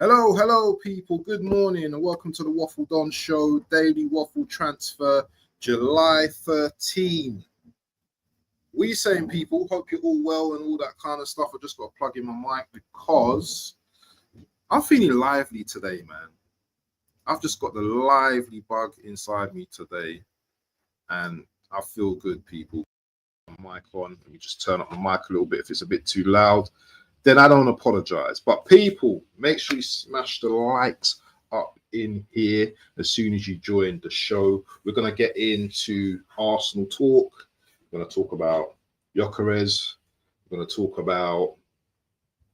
Hello, people. Good morning and welcome to the Waffle Don Show, Daily Waffle Transfer, July 13. We saying, people, hope you're all well and all that kind of stuff. I just got to plug in my mic because I'm feeling lively today, man. I've just got the lively bug inside me today and I feel good, people. Mic on. Let me just turn up my mic a little bit if it's a bit too loud. Then I don't apologize. But people, make sure you smash the likes up in here as soon as you join the show. We're going to get into Arsenal talk. We're going to talk about Gyokeres. We're going to talk about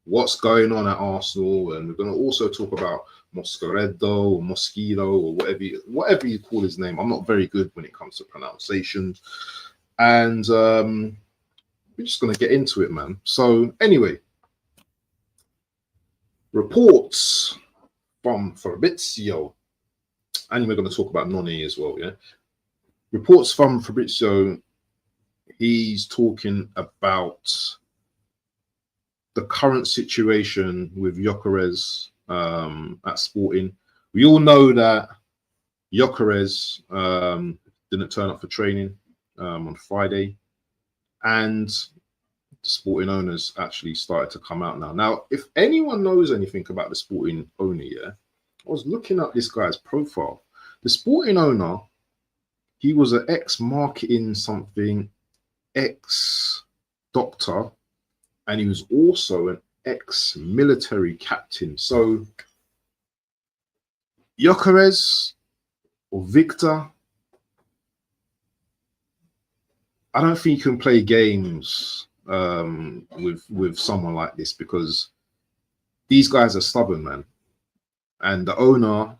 what's going on at Arsenal. And we're going to also talk about Mosquito or Mosquito or whatever you call his name. I'm not very good when it comes to pronunciations. And we're just going to get into it, man. So anyway, reports from Fabrizio, and we're going to talk about Nwaneri as well, yeah? Reports from Fabrizio, he's talking about the current situation with Gyokeres at Sporting. We all know that Gyokeres didn't turn up for training on Friday, and the Sporting owners actually started to come out now. Now, if anyone knows anything about the Sporting owner, yeah, I was looking at this guy's profile. The Sporting owner, he was an ex-marketing something, ex-doctor, and he was also an ex-military captain. So, Gyokeres or Viktor, I don't think you can play games with someone like this, because these guys are stubborn, man, and the owner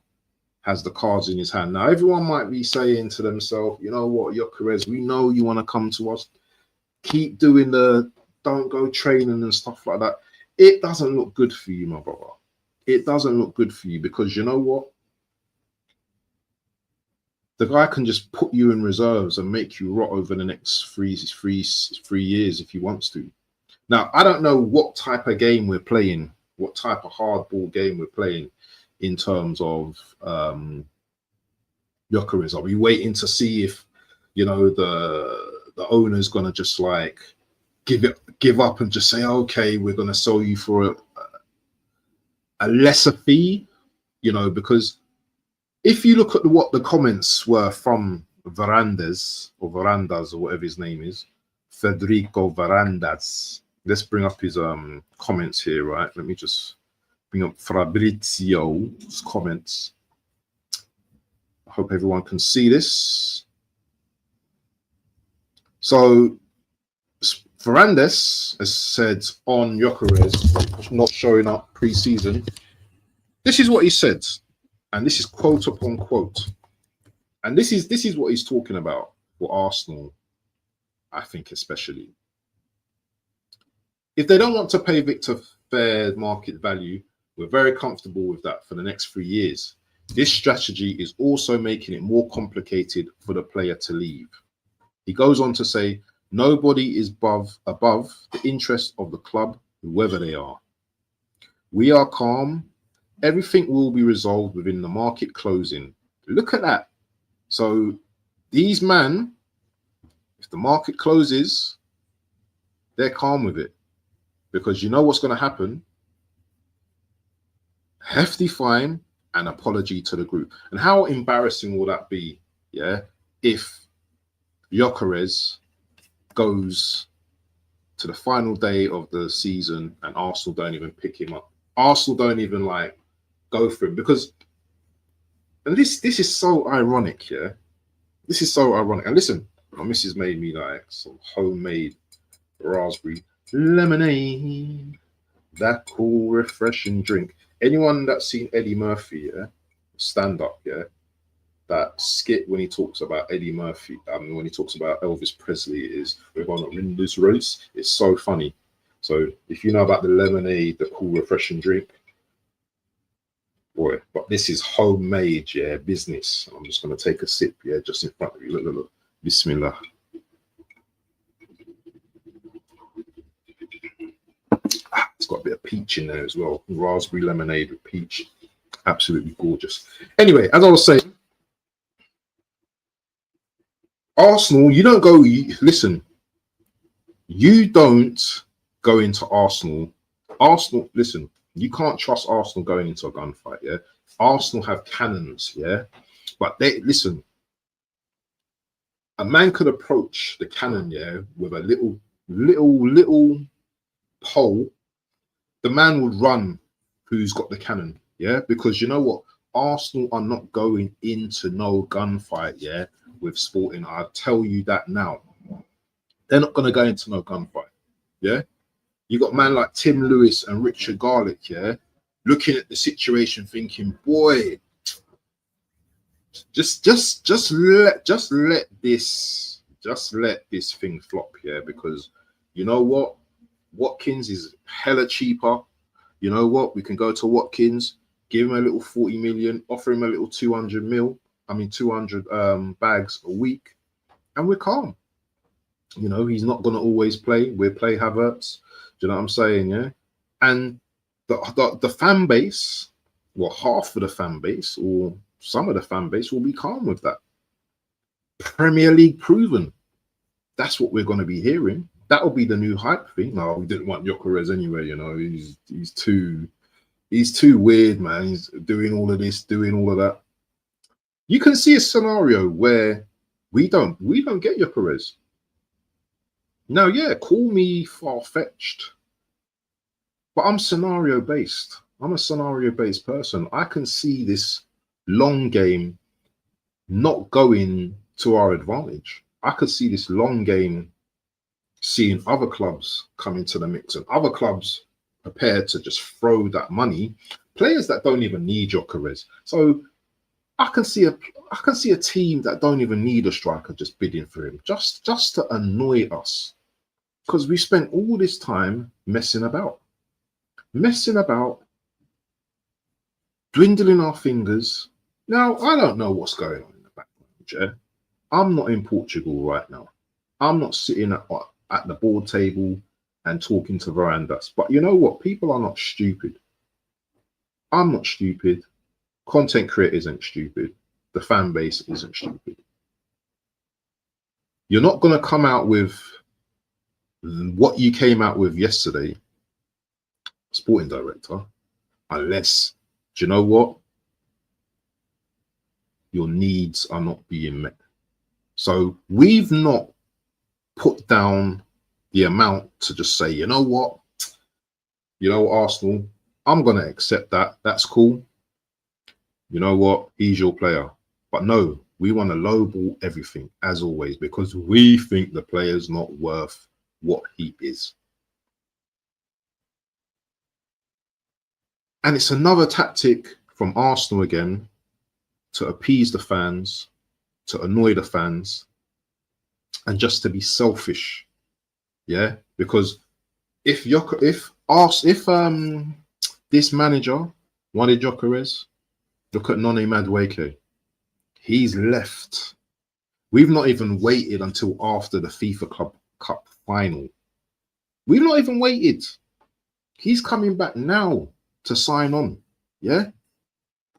has the cards in his hand. Now everyone might be saying to themselves, you know what, Gyokeres, we know you want to come to us, keep doing don't go training and stuff like that. It doesn't look good for you, my brother. It doesn't look good for you, because you know what, the guy can just put you in reserves and make you rot over the next three years if he wants to. Now, I don't know what type of game we're playing, what type of hardball game we're playing in terms of Gyokeres. Are we waiting to see if, you know, the owner's going to just like give up and just say, okay, we're going to sell you for a lesser fee, you know, because if you look at what the comments were from Varandas or whatever his name is, Federico Varandas. Let's bring up his comments here, right? Let me just bring up Fabrizio's comments. I hope everyone can see this. So Varandas has said on Gyokeres not showing up pre-season. This is what he said. And this is quote upon quote. And this is what he's talking about for Arsenal, I think, especially. If they don't want to pay Viktor fair market value, we're very comfortable with that for the next 3 years. This strategy is also making it more complicated for the player to leave. He goes on to say, nobody is above the interest of the club, whoever they are. We are calm. Everything will be resolved within the market closing. Look at that. So these men, if the market closes, they're calm with it, because you know what's going to happen. Hefty fine and apology to the group. And how embarrassing will that be, yeah, if Gyokeres goes to the final day of the season and Arsenal don't even pick him up. Arsenal don't even like go for him, because, and this is so ironic, yeah. This is so ironic. And listen, my missus made me like some homemade raspberry lemonade, that cool, refreshing drink. Anyone that's seen Eddie Murphy, yeah, stand up, yeah, that skit when he talks about Eddie Murphy, when he talks about Elvis Presley, is we're going to win this race. It's so funny. So if you know about the lemonade, the cool, refreshing drink, boy, but this is homemade, yeah, business. I'm just going to take a sip, yeah, just in front of you. Look. Bismillah. It's got a bit of peach in there as well. Raspberry lemonade with peach. Absolutely gorgeous. Anyway, as I was saying, Arsenal, you don't go, listen, you don't go into Arsenal. Arsenal, listen, you can't trust Arsenal going into a gunfight, yeah? Arsenal have cannons, yeah? But they, listen, a man could approach the cannon, yeah, with a little pole. The man would run who's got the cannon, yeah? Because you know what? Arsenal are not going into no gunfight, yeah, with Sporting. I'll tell you that now. They're not going to go into no gunfight, yeah? You got man like Tim Lewis and Richard Garlick, yeah, looking at the situation, thinking, boy, just let this thing flop, yeah, because you know what? Watkins is hella cheaper. You know what? We can go to Watkins, give him a little 40 million, offer him a little 200 bags a week, and we're calm. You know, he's not going to always play. We'll play Havertz. Do you know what I'm saying? Yeah. And the fan base, well, half of the fan base or some of the fan base will be calm with that. Premier League proven. That's what we're going to be hearing. That'll be the new hype thing. No, we didn't want Gyokeres anyway. You know, he's too weird, man. He's doing all of this, doing all of that. You can see a scenario where we don't get Gyokeres. Now, yeah, call me far-fetched, but I'm scenario-based. I'm a scenario-based person. I can see this long game not going to our advantage. I could see this long game seeing other clubs come into the mix and other clubs prepared to just throw that money. Players that don't even need Gyokeres. So I can see a team that don't even need a striker just bidding for him, just to annoy us, because we spent all this time messing about, dwindling our fingers. Now I don't know what's going on in the background, yeah? I'm not in Portugal right now. I'm not sitting at the board table and talking to verandas. But you know what? People are not stupid. I'm not stupid. Content creators isn't stupid. The fan base isn't stupid. You're not going to come out with what you came out with yesterday, sporting director, unless, do you know what? Your needs are not being met. So we've not put down the amount to just say, you know what, Arsenal, I'm going to accept that. That's cool. You know what? He's your player. But no, we want to lowball everything as always because we think the player's not worth what he is. And it's another tactic from Arsenal again to appease the fans, to annoy the fans, and just to be selfish. Yeah, because if this manager wanted Gyokeres, look at Madueke. He's left. We've not even waited until after the FIFA Cup final. We've not even waited. He's coming back now to sign on. Yeah,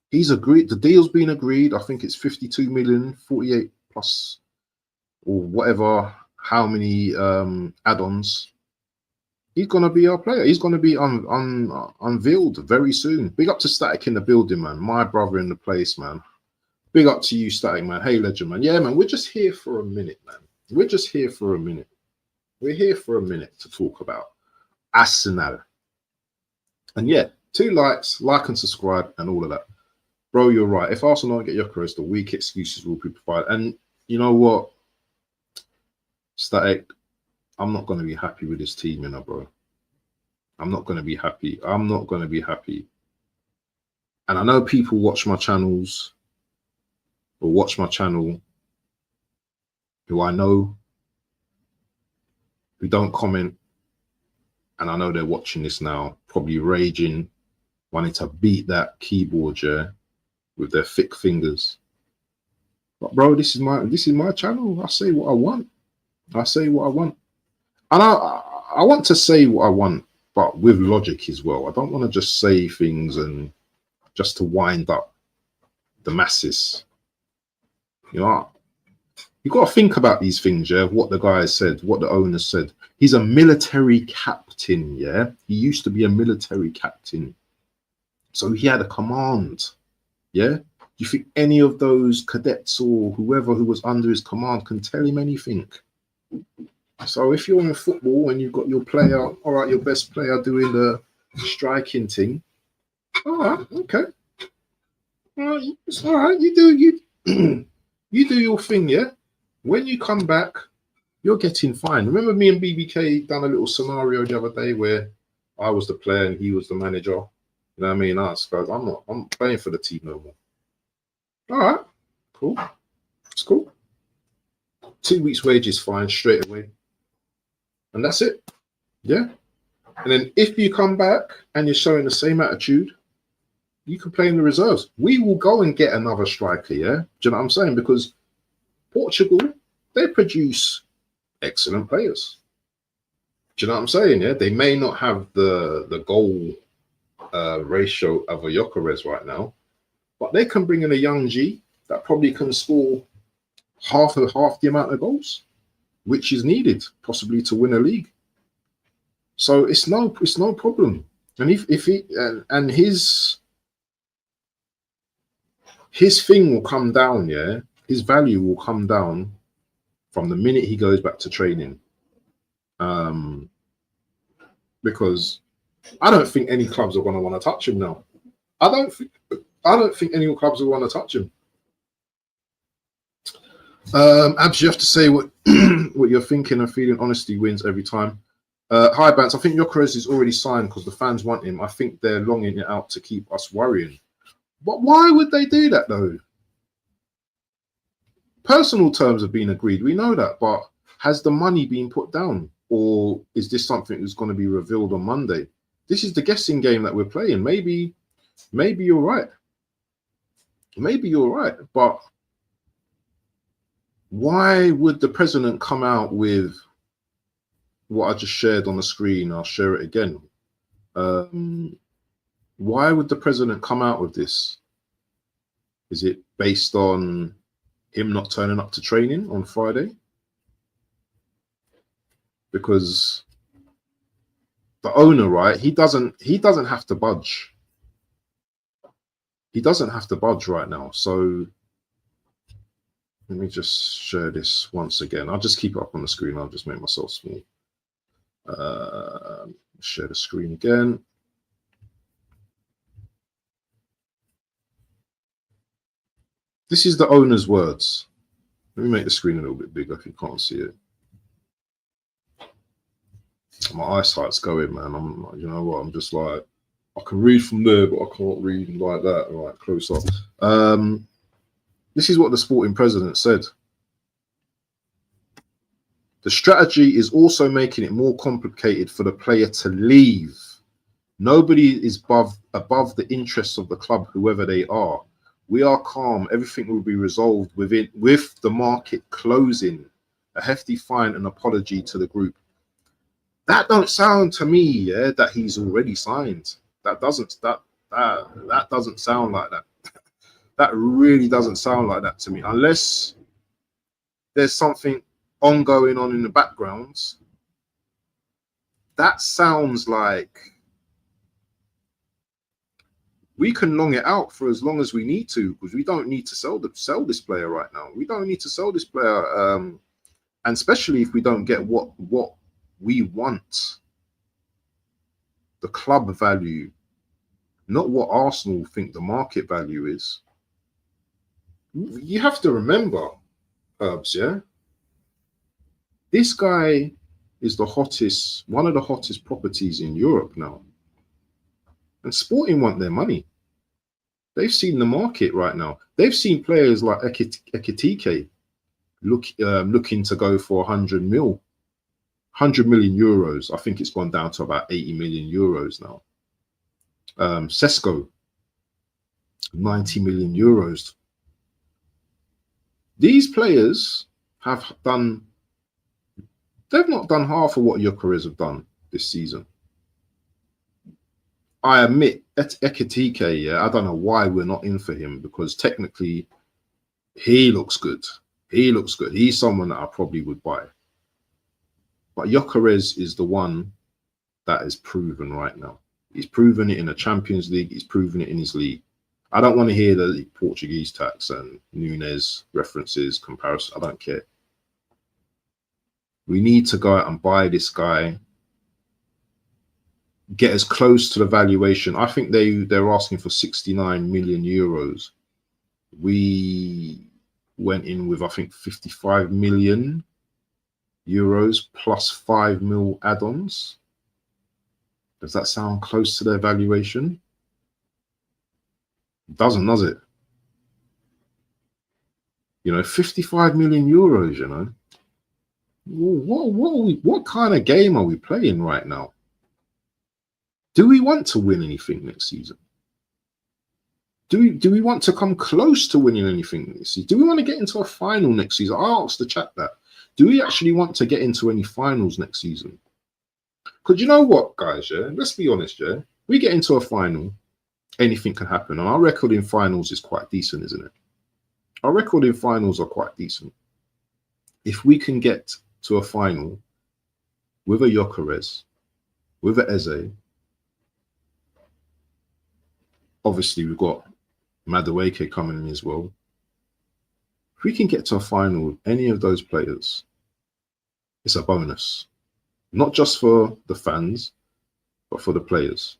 he's agreed. The deal's been agreed. I think it's 52 million, 48 plus, or whatever. How many add-ons? He's gonna be our player. He's gonna be unveiled very soon. Big up to Static in the building, man. My brother in the place, man. Big up to you, Static, man. Hey, legend, man. Yeah, man. We're just here for a minute, man. We're just here for a minute. We're here for a minute to talk about Arsenal. And yeah, 2 likes, like and subscribe, and all of that. Bro, you're right. If Arsenal don't get Gyokeres, the weak excuses will be provided. And you know what, Static, I'm not going to be happy with this team, you know, bro. I'm not going to be happy. I'm not going to be happy. And I know people watch my channels or watch my channel who I know who don't comment. And I know they're watching this now, probably raging, wanting to beat that keyboard, yeah, with their thick fingers. But bro, this is my channel. I say what I want. I say what I want. And I want to say what I want. but with logic as well. I don't want to just say things and just to wind up the masses. You know, you got to think about these things, yeah. What the guy said, what the owner said. He's a military captain, yeah. He used to be a military captain, so he had a command, yeah. Do you think any of those cadets or whoever who was under his command can tell him anything? So if you're in football and you've got your player, all right, your best player doing the striking thing, all right, okay, all right, it's all right. You you do your thing, yeah. When you come back, you're getting fined. Remember me and BBK done a little scenario the other day where I was the player and he was the manager. You know what I mean? I'm playing for the team no more. All right, cool. It's cool. 2 weeks' wages fine straight away. And that's it. Yeah. And then if you come back and you're showing the same attitude, you can play in the reserves. We will go and get another striker, yeah? Do you know what I'm saying? Because Portugal, they produce excellent players. Do you know what I'm saying? Yeah, they may not have the goal ratio of a Gyokeres right now, but they can bring in a young G that probably can score half the amount of goals, which is needed possibly to win a league. So it's no problem. And if he and his thing will come down, yeah, his value will come down from the minute he goes back to training. Because I don't think any clubs are going to want to touch him now. I don't think any clubs will want to touch him. Abs, you have to say what what you're thinking and feeling. Honesty wins every time. Hi, Bance. I think Gyokeres is already signed because the fans want him. I think they're longing it out to keep us worrying. But why would they do that, though? Personal terms have been agreed. We know that. But has the money been put down? Or is this something that's going to be revealed on Monday? This is the guessing game that we're playing. Maybe you're right. Maybe you're right. But why would the president come out with what I just shared on the screen? I'll share it again. Why would the president come out with this? Is it based on him not turning up to training on Friday? Because the owner, right, he doesn't have to budge. He doesn't have to budge right now. So let me just share this once again. I'll just keep it up on the screen. I'll just make myself small. Share the screen again. This is the owner's words. Let me make the screen a little bit bigger if you can't see it. My eyesight's going, man. You know what? I'm just like, I can read from there, but I can't read like that. All right, close up. This is what the sporting president said. The strategy is also making it more complicated for the player to leave. Nobody is above the interests of the club, whoever they are. We are calm. Everything will be resolved with the market closing. A hefty fine and apology to the group. That don't sound to me, yeah, that he's already signed. That doesn't sound like that. That really doesn't sound like that to me, unless there's something ongoing on in the backgrounds. That sounds like we can long it out for as long as we need to, because we don't need to sell this player right now. We don't need to sell this player, and especially if we don't get what we want, the club value, not what Arsenal think the market value is. You have to remember, Herbs, yeah? This guy is one of the hottest properties in Europe now. And Sporting want their money. They've seen the market right now. They've seen players like Ekitike looking to go for 100 million euros. I think it's gone down to about 80 million euros now. Sesko, 90 million euros. These players they've not done half of what Gyokeres have done this season. I admit, Ekitike, yeah, I don't know why we're not in for him, because technically he looks good. He looks good. He's someone that I probably would buy. But Gyokeres is the one that is proven right now. He's proven it in the Champions League. He's proven it in his league. I don't want to hear the Portuguese tax and Nunes references, comparison. I don't care. We need to go out and buy this guy, get as close to the valuation. I think they're asking for 69 million euros. We went in with, I think, 55 million euros plus 5 mil add-ons. Does that sound close to their valuation? Doesn't, does it? You know, 55 million euros, you know. What kind of game are we playing right now? Do we want to win anything next season? Do we want to come close to winning anything next season? Do we want to get into a final next season? I asked the chat that. Do we actually want to get into any finals next season? Because you know what, guys, yeah? Let's be honest, yeah? We get into a final, anything can happen. And our record in finals is quite decent, isn't it? Our record in finals are quite decent. If we can get to a final with a Gyokeres, with a Eze, obviously we've got Madueke coming in as well. If we can get to a final with any of those players, it's a bonus. Not just for the fans, but for the players.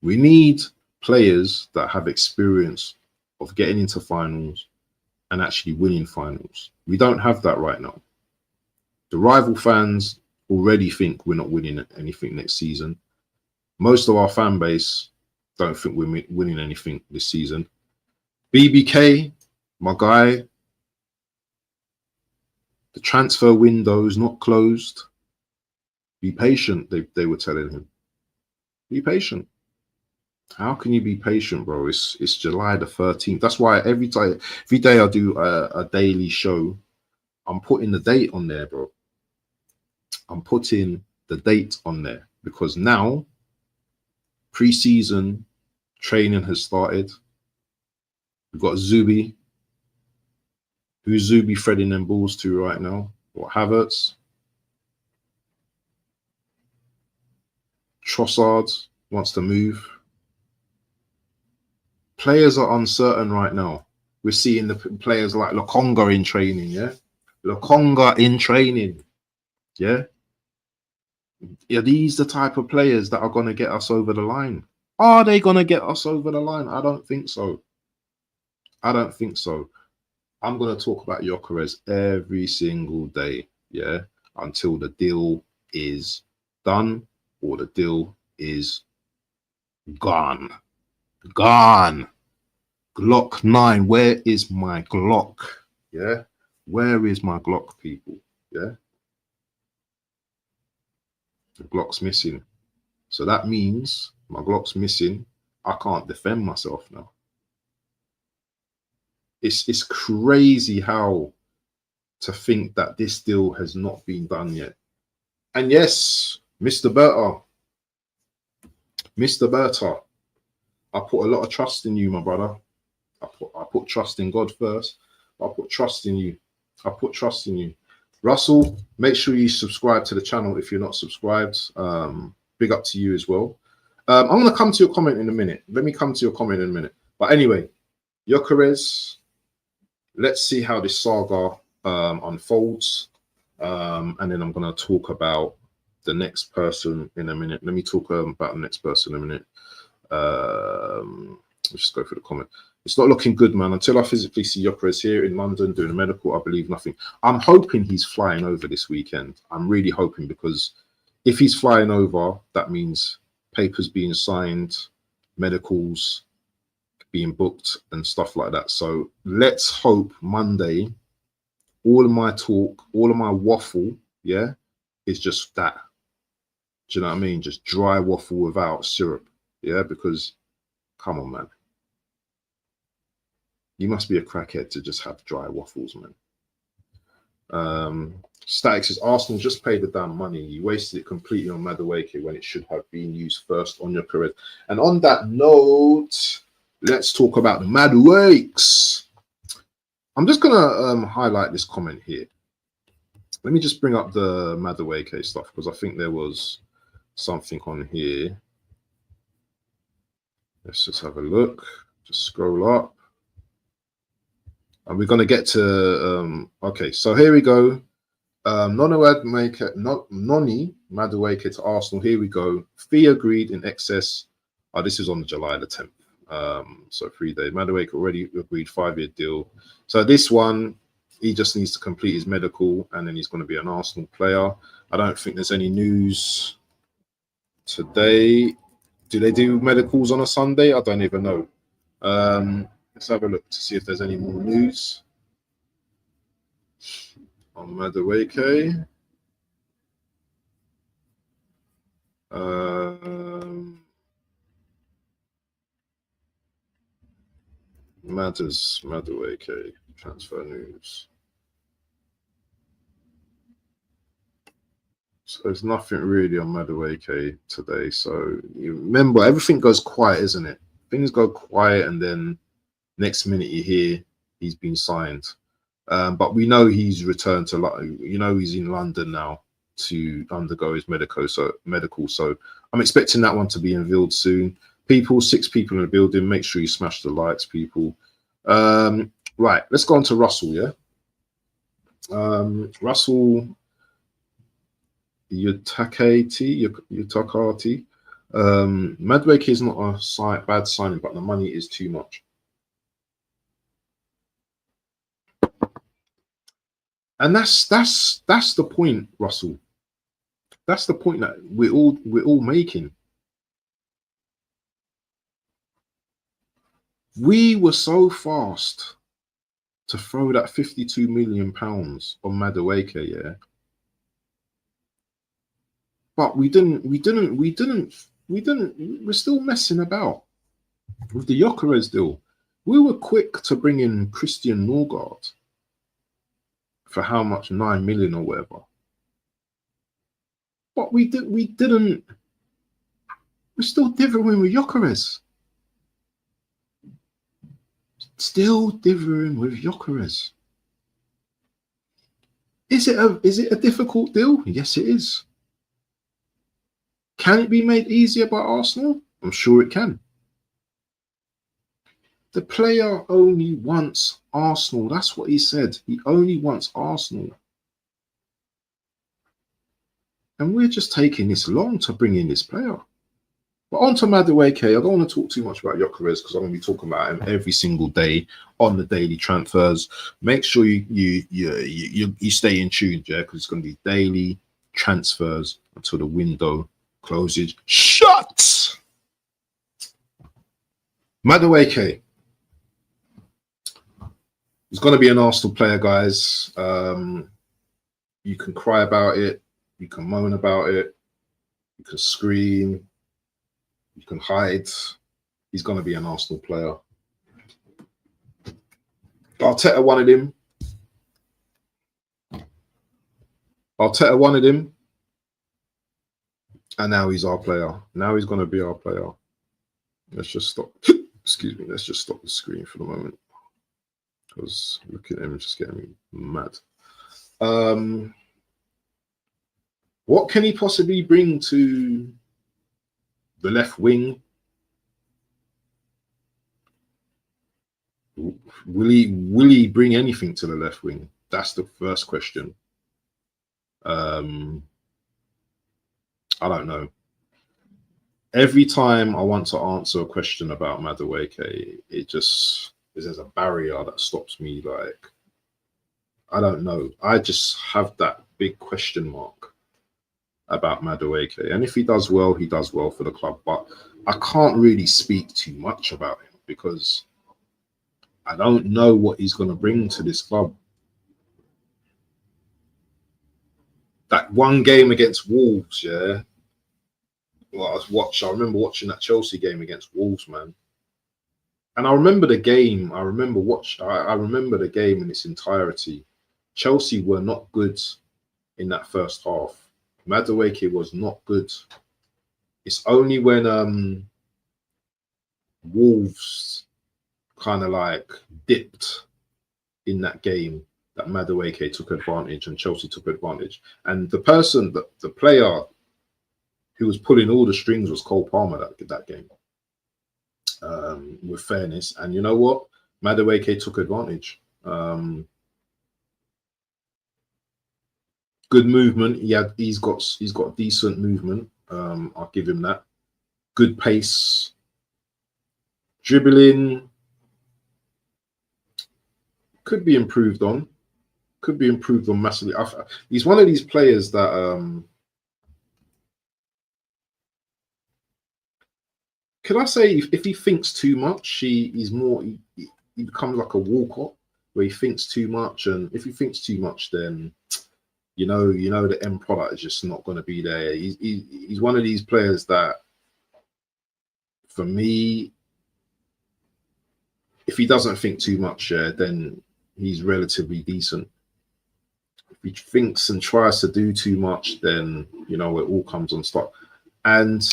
We need players that have experience of getting into finals and actually winning finals. We don't have that right now. The rival fans already think we're not winning anything next season. Most of our fan base don't think we're winning anything this season. BBK, my guy, the transfer window is not closed. Be patient, they were telling him. Be patient. How can you be patient, bro? It's July the 13th. That's why every day I do a daily show, I'm putting the date on there, bro. I'm putting the date on there because now pre-season training has started. We've got Zubi. Who's Zubi threading them balls to right now? What, Havertz? Trossard wants to move. Players are uncertain right now. We're seeing the players like Lokonga in training, yeah? Lokonga in training, yeah? Are these the type of players that are going to get us over the line? Are they going to get us over the line? I don't think so. I don't think so. I'm going to talk about Gyokeres every single day, yeah? Until the deal is done or the deal is gone. Gone. Glock 9. Where is my Glock? Yeah. Where is my Glock, people? Yeah. The Glock's missing. So that means my Glock's missing. I can't defend myself now. It's crazy how to think that this deal has not been done yet. And yes, Mr. Berta. Mr. Berta. I put a lot of trust in you, my brother. I put trust in God first. I put trust in you. I put trust in you. Russell, make sure you subscribe to the channel if you're not subscribed. Big up to you as well. I'm going to come to your comment in a minute. Let me come to your comment in a minute. But anyway, Gyokeres, let's see how this saga unfolds. And then I'm going to talk about the next person in a minute. Let me talk about the next person in a minute. Let's just go through the comment. It's not looking good, man. Until I physically see Gyokeres here in London doing a medical, I believe nothing. I'm hoping he's flying over this weekend. I'm really hoping, because if he's flying over, that means papers being signed, medicals being booked and stuff like that. So let's hope Monday, all of my talk, all of my waffle, yeah, is just that. Do you know what I mean? Just dry waffle without syrup. Yeah, because come on, man. You must be a crackhead to just have dry waffles, man. Static says Arsenal just paid the damn money. You wasted it completely on Madueke when it should have been used first on your career. And on that note, let's talk about the Maduekes. I'm just gonna highlight this comment here. Let me just bring up the Madueke stuff because I think there was something on here. Let's just have a look. Just scroll up. And we're going to get to, okay, so here we go. Noni Madueke to Arsenal. Here we go. Fee agreed in excess. Oh, this is on July the 10th. So 3 days. Madueke already agreed 5-year deal. So this one, he just needs to complete his medical and then he's going to be an Arsenal player. I don't think there's any news today. Do they do medicals on a Sunday? I don't even know. Let's have a look to see if there's any more news on Madueke. Madueke transfer news. So there's nothing really on Madueke today. So you remember, everything goes quiet, isn't it? Things go quiet, and then next minute you hear he's been signed. But we know he's returned to, he's in London now to undergo his medical. So I'm expecting that one to be unveiled soon. 6 people in the building. Make sure you smash the likes, people. Right, let's go on to Russell. Yeah, Russell Utakati. Madueke is not a bad signing, but the money is too much. And that's the point, Russell. That's the point that we're all making. We were so fast to throw that £52 million on Madueke, yeah. But we didn't. We're still messing about with the Gyokeres deal. We were quick to bring in Christian Norgard for how much? 9 million or whatever. But we didn't. We're still differing with Gyokeres. Still differing with Gyokeres. Is it a difficult deal? Yes, it is. Can it be made easier by Arsenal? I'm sure it can. The player only wants Arsenal. That's what he said. He only wants Arsenal. And we're just taking this long to bring in this player. But on to Madueke. I don't want to talk too much about Gyokeres because I'm going to be talking about him every single day on the daily transfers. Make sure you stay in tune, yeah, because it's going to be daily transfers until the window closes. Shut! Madueke. He's going to be an Arsenal player, guys. You can cry about it. You can moan about it. You can scream. You can hide. He's going to be an Arsenal player. Arteta wanted him. Arteta wanted him. And now he's our player. Now he's going to be our player. Let's just stop. Excuse me. Let's just stop the screen for the moment. Because looking at him is just getting me mad. What can he possibly bring to the left wing? Will he bring anything to the left wing? That's the first question. I don't know. Every time I want to answer a question about Madueke, there's a barrier that stops me. Like, I don't know. I just have that big question mark about Madueke. And if he does well, he does well for the club. But I can't really speak too much about him because I don't know what he's going to bring to this club. That one game against Wolves, yeah. Well, I remember watching that Chelsea game against Wolves, man. And I remember the game. I remember the game in its entirety. Chelsea were not good in that first half. Madueke was not good. It's only when Wolves kind of like dipped in that game that Madueke took advantage and Chelsea took advantage. And the player who was pulling all the strings was Cole Palmer that game. With fairness, and you know what, Madueke took advantage. Good movement. He's got decent movement. I'll give him that. Good pace. Dribbling could be improved on. Could be improved on massively. He's one of these players that could I say if he thinks too much, he becomes like a Walcott where he thinks too much, and if he thinks too much, then you know the end product is just not going to be there. He's one of these players that, for me, if he doesn't think too much, then he's relatively decent. If he thinks and tries to do too much, then it all comes on stop. And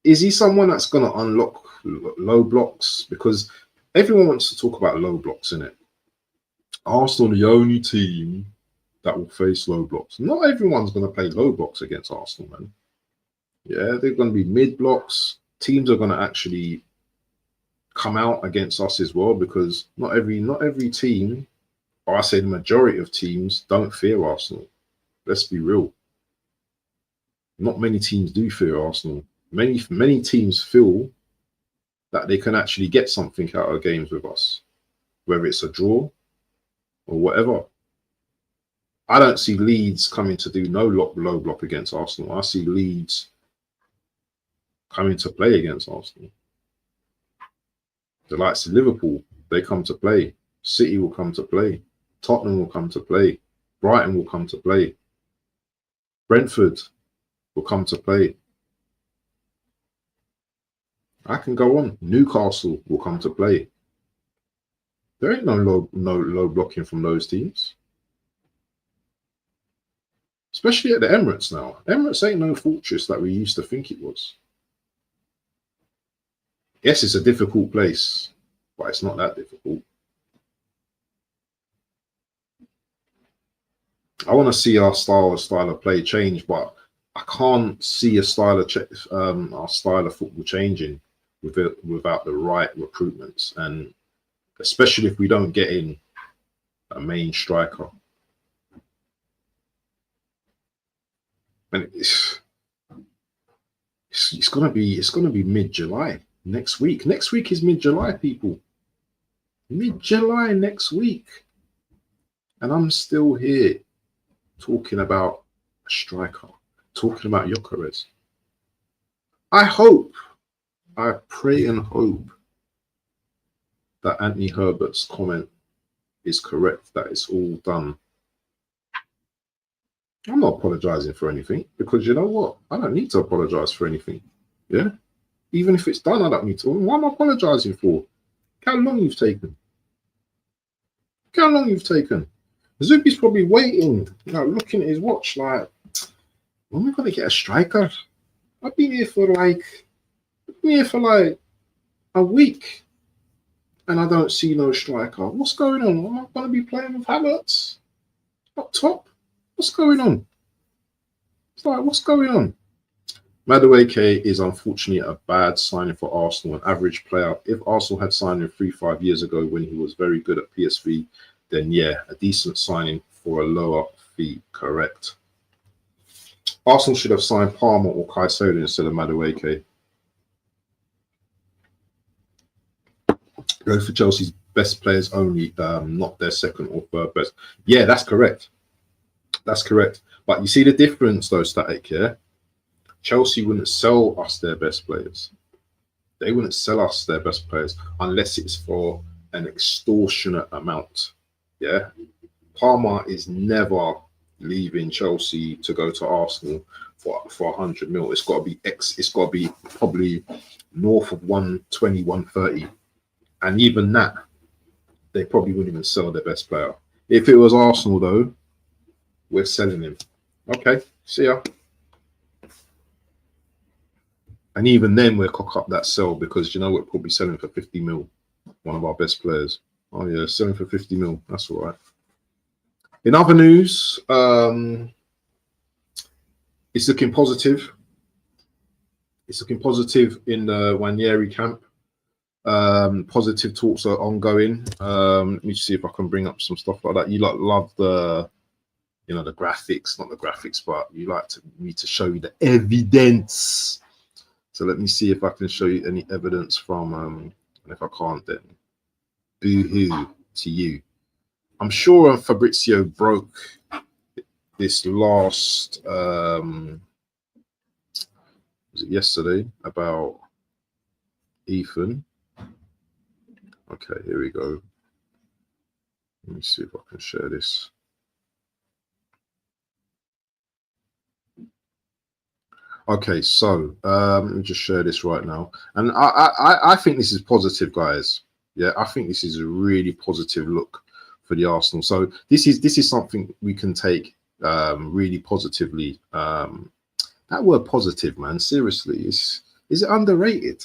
is he someone that's going to unlock low blocks? Because everyone wants to talk about low blocks, innit? Arsenal are the only team that will face low blocks. Not everyone's going to play low blocks against Arsenal, man. Yeah, they're going to be mid blocks. Teams are going to actually come out against us as well, because not every team, or I say the majority of teams, don't fear Arsenal. Let's be real. Not many teams do fear Arsenal. Many teams feel that they can actually get something out of games with us, whether it's a draw or whatever. I don't see Leeds coming to do no low block against Arsenal. I see Leeds coming to play against Arsenal. The likes of Liverpool, they come to play. City will come to play. Tottenham will come to play. Brighton will come to play. Brentford will come to play. I can go on. Newcastle will come to play. There ain't no low blocking from those teams. Especially at the Emirates now. Emirates ain't no fortress that we used to think it was. Yes, it's a difficult place, but it's not that difficult. I want to see our style of play change, but I can't see our style of football changing without the right recruitments, and especially if we don't get in a main striker. And it's gonna be mid-July next week. Next week is mid-July, people. Mid-July next week, and I'm still here talking about a striker, talking about Gyokeres. I pray and hope that Anthony Herbert's comment is correct, that it's all done. I'm not apologizing for anything, because you know what? I don't need to apologize for anything. Yeah? Even if it's done, I don't need to. What am I apologizing for? How long you've taken? Zubi's probably waiting, looking at his watch like, when are we going to get a striker? I've been here for like a week and I don't see no striker. What's going on? Am I going to be playing with Havertz up top? What's going on? It's like, what's going on? Madueke is unfortunately a bad signing for Arsenal, an average player. If Arsenal had signed him 3-5 years ago when he was very good at PSV, then yeah, a decent signing for a lower fee, correct. Arsenal should have signed Palmer or Caicedo instead of Madueke. Go for Chelsea's best players only, not their second or third best. Yeah, that's correct. That's correct. But you see the difference though, Static, yeah? Chelsea wouldn't sell us their best players. They wouldn't sell us their best players unless it's for an extortionate amount. Yeah? Palmer is never leaving Chelsea to go to Arsenal for 100 mil. It's got to be probably north of 120, 130. And even that, they probably wouldn't even sell their best player. If it was Arsenal, though, we're selling him. Okay, see ya. And even then, we'll cock up that sell because, you know, we're probably selling for 50 mil. One of our best players. Oh, yeah, selling for 50 mil. That's all right. In other news, it's looking positive. It's looking positive in the Nwaneri camp. Positive talks are ongoing. Let me see if I can bring up some stuff like that. You like love the, you know, the graphics, not the graphics, but you like me to show you the evidence. So let me see if I can show you any evidence from, and if I can't, then boo-hoo to you. I'm sure Fabrizio broke this last, was it yesterday, about Ethan. Okay, here we go. Let me see if I can share this. Okay, so let me just share this right now. And I think this is positive, guys. Yeah, I think this is a really positive look for the Arsenal. So this is something we can take really positively. That word positive, man, seriously, is it underrated?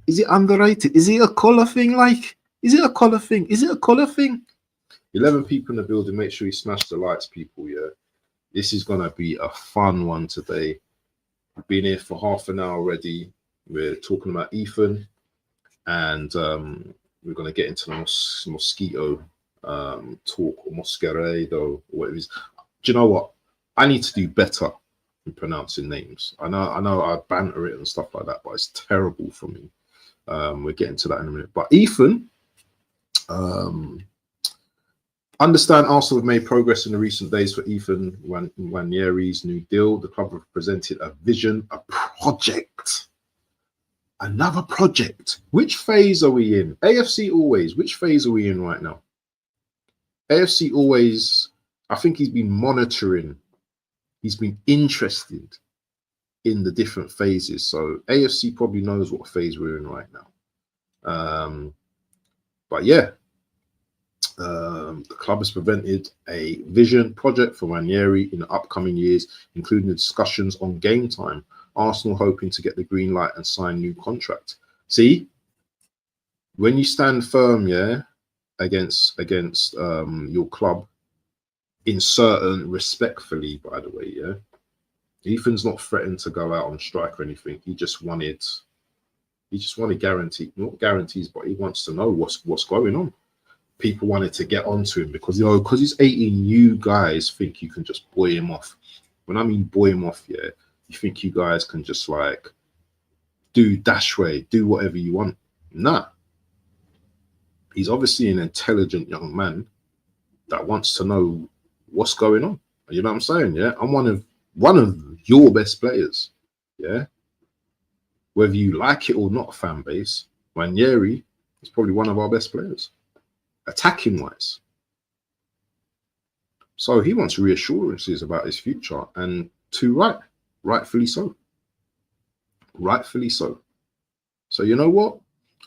Is it underrated? Is it a colour thing? Like, is it a colour thing? Is it a colour thing? 11 people in the building. Make sure you smash the lights, people. Yeah, this is gonna be a fun one today. We've been here for half an hour already. We're talking about Ethan, and we're gonna get into the mosquito talk, or mosqueredo, or whatever it is. Do you know what? I need to do better in pronouncing names. I know I banter it and stuff like that, but it's terrible for me. We're getting to that in a minute. But Ethan, understand Arsenal have made progress in the recent days for Ethan Nwaneri's new deal. The club have presented a vision, a project, another project. Which phase are we in? AFC Always. Which phase are we in right now? AFC Always, I think he's been monitoring. He's been interested in the different phases. So AFC probably knows what phase we're in right now. But yeah, the club has presented a vision project for Nwaneri in the upcoming years, including the discussions on game time. Arsenal hoping to get the green light and sign new contract. See, when you stand firm, yeah, against your club, in certain, respectfully, by the way, yeah, Ethan's not threatened to go out on strike or anything. He just wanted guarantee, not guarantees, but he wants to know what's going on. People wanted to get onto him because, you know, because he's 18, you guys think you can just buoy him off. When I mean buoy him off, yeah, you think you guys can just like do dashway, do whatever you want. Nah. He's obviously an intelligent young man that wants to know what's going on. You know what I'm saying? Yeah. I'm one of your best players. Yeah. Whether you like it or not, fan base, Nwaneri is probably one of our best players, attacking wise. So he wants reassurances about his future, and rightfully so. Rightfully so. So you know what?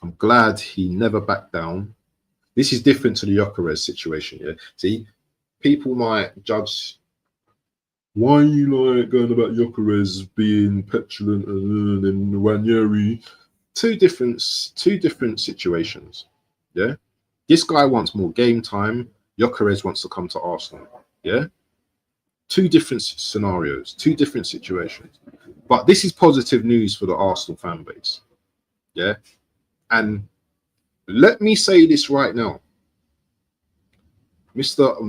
I'm glad he never backed down. This is different to the Gyokeres situation. Yeah. See, people might judge. Why are you like going about Gyokeres being petulant and Nwaneri? Two different situations. Yeah. This guy wants more game time. Gyokeres wants to come to Arsenal. Yeah. Two different scenarios, two different situations. But this is positive news for the Arsenal fan base. Yeah. And let me say this right now. Mr.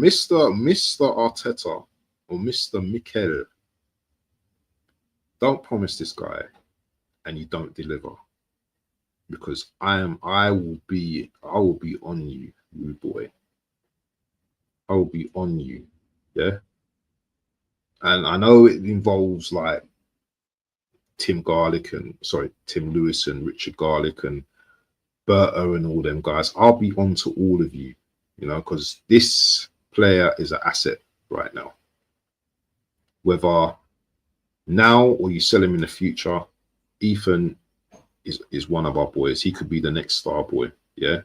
Arteta or Mr. Mikel, don't promise this guy and you don't deliver. Because I will be on you, rude boy. I will be on you. Yeah. And I know it involves like Tim Lewis and Richard Garlick and Berto and all them guys. I'll be on to all of you, you know, because this player is an asset right now. Whether now or you sell him in the future, Ethan is one of our boys. He could be the next star boy. Yeah.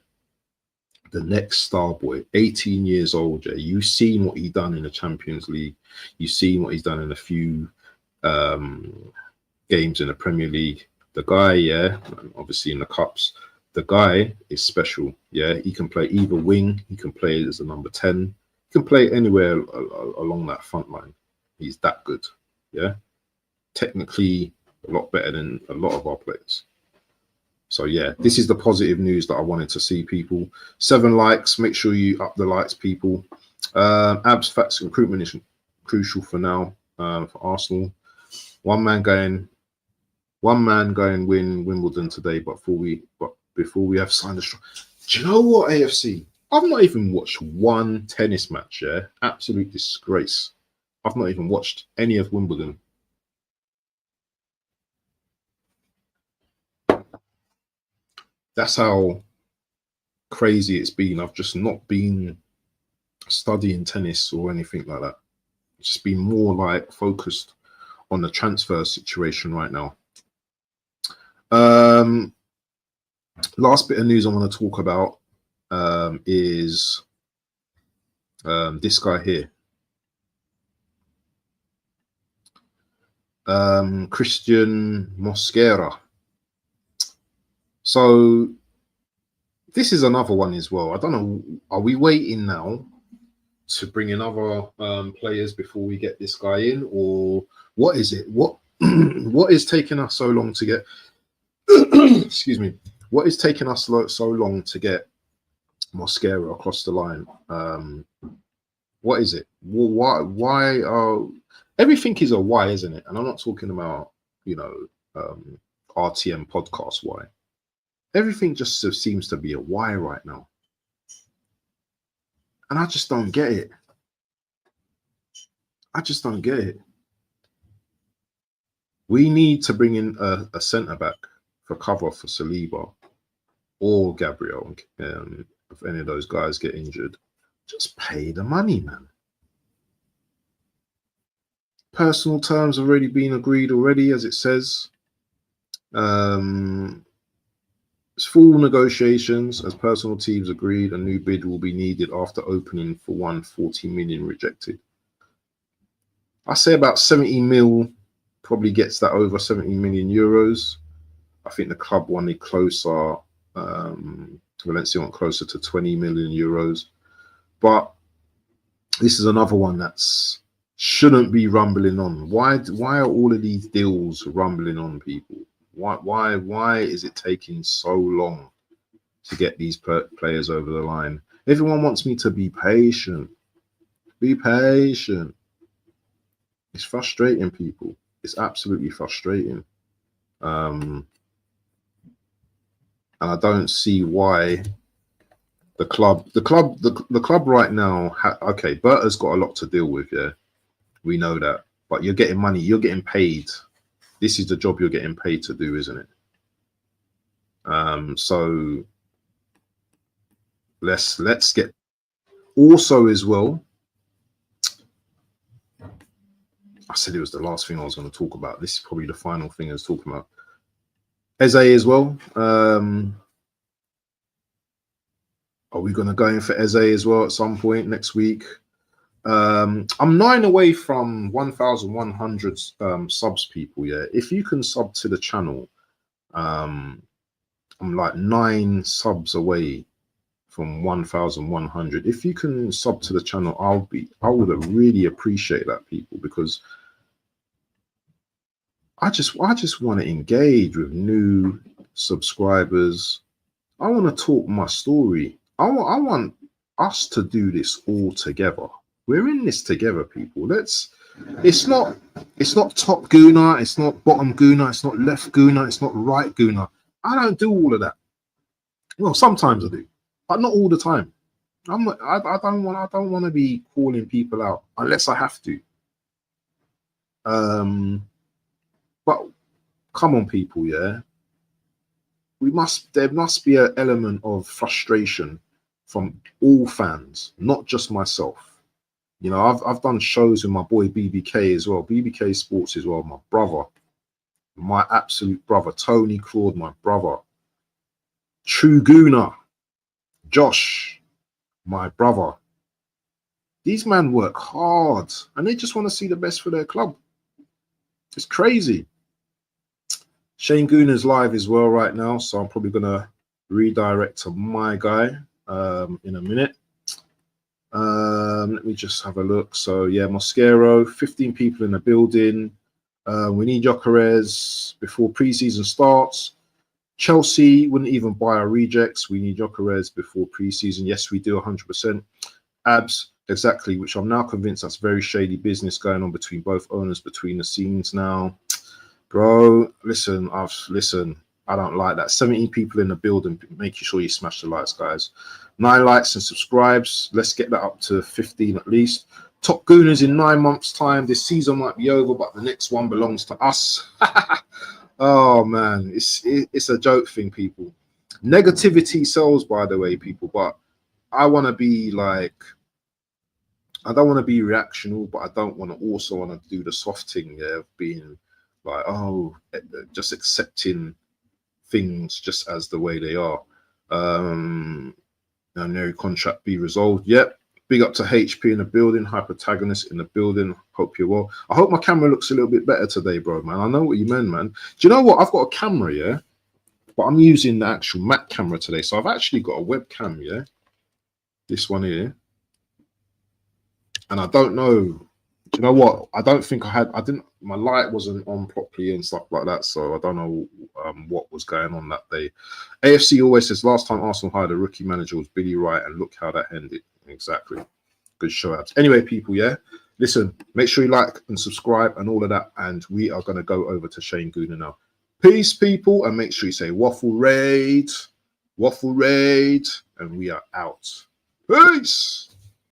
the next star boy, 18 years old. Yeah, you've seen what he done in the Champions League. You've seen what he's done in a few games in the Premier League. The guy, yeah, obviously in the cups, the guy is special. Yeah, he can play either wing. He can play as a number 10. He can play anywhere along that front line. He's that good. Yeah, technically a lot better than a lot of our players. So yeah, this is the positive news that I wanted to see, people. 7 likes. Make sure you up the likes, people. Abs facts recruitment is crucial for now for Arsenal. One man going win Wimbledon today, but before we have signed a strong. Do you know what, AFC? I've not even watched one tennis match. Yeah, absolute disgrace. I've not even watched any of Wimbledon. That's how crazy it's been. I've just not been studying tennis or anything like that. It's just been more like focused on the transfer situation right now. Last bit of news I want to talk about is this guy here. Christian Mosquera. So this is another one as well. I don't know. Are we waiting now to bring in other players before we get this guy in, or what is it? What what is taking us so long to get? Excuse me. What is taking us so long to get Mosquera across the line? What is it? Well, why are everything is a why, isn't it? And I'm not talking about, you know, RTM podcast why. Everything just seems to be a why right now. And I just don't get it. I just don't get it. We need to bring in a centre-back for cover for Saliba or Gabriel. If any of those guys get injured, just pay the money, man. Personal terms have already been agreed already, as it says. It's full negotiations as personal teams agreed. A new bid will be needed after opening for 140 million rejected. I say about 70 mil probably gets that over 70 million euros. I think the club wanted closer. Valencia want closer to 20 million euros. But this is another one that's shouldn't be rumbling on. Why are all of these deals rumbling on, people? Why is it taking so long to get these players over the line? Everyone wants me to be patient. Be patient. It's frustrating, people. It's absolutely frustrating. And I don't see why the club right now. Okay, Berta's got a lot to deal with. Yeah, we know that. But you're getting money. You're getting paid. This is the job you're getting paid to do, isn't it? So let's get also as well. I said it was the last thing I was going to talk about. This is probably the final thing I was talking about. Eze as well. Are we going to go in for Eze as well at some point next week? I'm 9 away from 1,100 subs, people. Yeah, if you can sub to the channel, I'm like 9 subs away from 1,100. If you can sub to the channel, I would really appreciate that, people, because I just want to engage with new subscribers. I want to talk my story. I want us to do this all together. We're in this together, people. It's not top Guna, it's not bottom Guna, it's not left Guna, it's not right Guna. I don't do all of that. Well, sometimes I do, but not all the time. I don't want to be calling people out unless I have to. But come on, people, yeah. There must be an element of frustration from all fans, not just myself. You know, I've done shows with my boy BBK as well, BBK Sports as well, my brother, my absolute brother, Tony Claude, my brother, True Guna, Josh, my brother. These men work hard and they just want to see the best for their club. It's crazy. Shane Gooner's live as well right now, so I'm probably going to redirect to my guy in a minute. Let me just have a look. So, yeah, Mosquero, 15 people in the building. We need Gyokeres before preseason starts. Chelsea wouldn't even buy our rejects. We need Gyokeres before preseason. Yes, we do 100%. Abs, exactly, which I'm now convinced that's very shady business going on between both owners, between the scenes now. Bro, listen, I don't like that. 17 people in the building, making sure you smash the likes, guys. 9 likes and subscribes. Let's get that up to 15 at least. Top Gooners in 9 months' time. This season might be over, but the next one belongs to us. Oh, man, it's a joke thing, people. Negativity sells, by the way, people, but I want to be like, I don't want to be reactional, but I don't want to also want to do the soft thing, yeah, of being like, oh, just accepting things just as the way they are. Nwaneri contract be resolved. Yep. Big up to HP in the building, Hypertagonist in the building. Hope you're well. I hope my camera looks a little bit better today, bro, man. I know what you meant, man. Do you know what? I've got a camera, yeah, but I'm using the actual Mac camera today. So I've actually got a webcam, yeah. This one here. And I don't know. Do you know what? I don't think my light wasn't on properly and stuff like that. So I don't know what was going on that day. AFC always says last time Arsenal hired a rookie manager was Billy Wright, and look how that ended. Exactly. Good show, Abs. Anyway, people, yeah. Listen, make sure you like and subscribe and all of that. And we are going to go over to Shane Gooner now. Peace, people. And make sure you say Waffle Raid. Waffle Raid. And we are out. Peace.